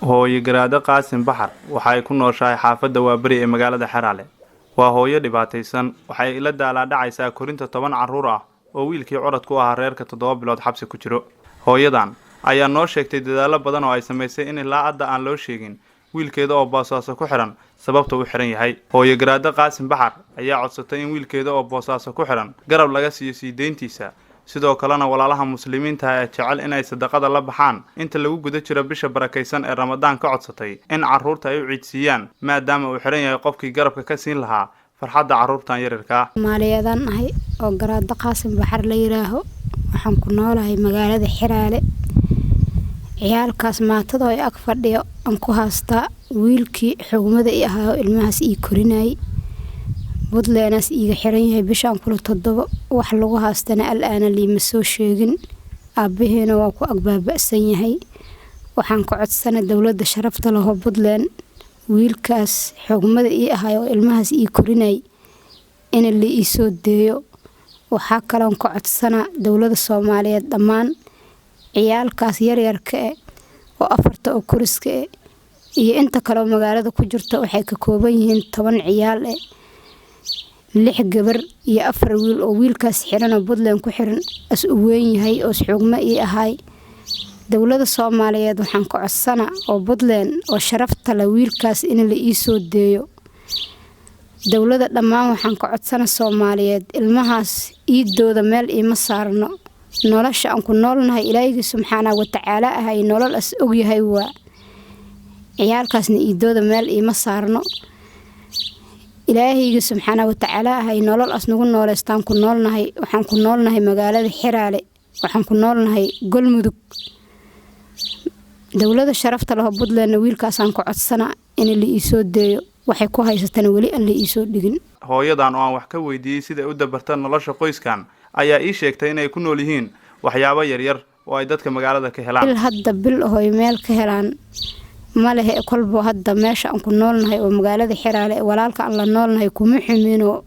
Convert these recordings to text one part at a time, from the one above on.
hooyo garaado Qaasim Baxar waxa ay ku nooshahay xaafadda Waabari ee magaalada Xaraale. Waa hooyo dhibaataysan, waxay ila daalaa dhacaysaa korinta 10 carruur ah oo wiilkii curad ku ahaa reerka 7 bilood xabsi ku jiro. Hooyadan ayaa noo sheegtay dadaalo badan oo ay sameysay in ilaa hadda aan loo sheegin wiilkeeda oo Boosaaso ku xiran sababta uu xiran yahay. Hooyo garaado Qaasim Baxar ayaa codsatay in wiilkeeda oo Boosaaso ku xiran garab laga siiyo siideyntiisa. sidoo kalena walaalaha muslimiinta ay jecel inay sadaqada la baxaan inta lagu guda jiro bisha barakeysan ee Ramadaan ka codsatay in carruurta ay u ciidsiiyaan maadaama uu xiran yahay qofkii garabka ka siin lahaa farxadda carruurtan yaryarka ah. Maaliyadan ahay oo garaado Qaasim Baxar la yiraaho waxaan ku noolahay magaalada Xiraale. ciyaalkaas maatada ay ag fadhiyo aan ku haastaa wiilkii xugmada i ahaa ilmahaas ii korinay budleenaas iiga xiran yahay bishaan kula 7 wax lagu haastana al'aana liima soo sheegin aabaheena waa ku agbaaba'san yahay waxaan ku codsana dawladda sharafta leh budleen wiilkaas xugmada ii ahaa oo ilmahaas ii korinay in la ii soo deeyo waxa kale aan ku codsana dawladda Soomaaliyeed dhammaan ciyaalkaas yaryarka oo afarta oo kuriska iyo inta kale magaalada ku jirta waxay ka kooban yihiin 10 ciyaal 6 gabar iyo 4 wiil oo wiilkaas xiran oo budleen ku xiran as u weyn yahay oo xugma ii ahay dawladda Soomaaliyeed waxaan ku codsana oo budleen oo sharafta la wiilkaas in la ii soo deeyo dawladda dhammaan waxaan ku codsana Soomaaliyeed ilmahaas iidooda meel iima saarno nolosha aan ku noolnahay Ilaahay subxaanahu wa ta'aala ahay nolol as og yahay waa ciyaalkaasna iidooda meel iima saarno Ilaahay subxaanahu wa ta'aala ahay nolol as nagu nooleystaan ku noolnahay waxaan ku noolnahay magaalada Xiraale waxaan ku noolnahay Galmudug dawladda sharafta leh budleen wiilkaas aan ku codsana in la ii soo deeyo waxay ku haysatana wali aan la ii soo dhigin. Hooyadan oo aan wax ka weydiiyay sida u dabartaan nolosha qoyskan ayaa ii sheegtay inay ku nool yihiin waxyaabo yaryar oo ay dadka magaalada ka helaan. Hadda bil hooy meel ka helaan ma lehe kolbo hadda meesha aan ku noolnahay oo magaalada Xiraale walaalka aan la noolnahay kuma xumino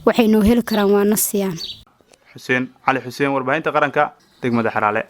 waxay noo heli karaan waa nasiyaan. Xuseen Cali Xuseen warbaahinta qaranka degmada Xiraale.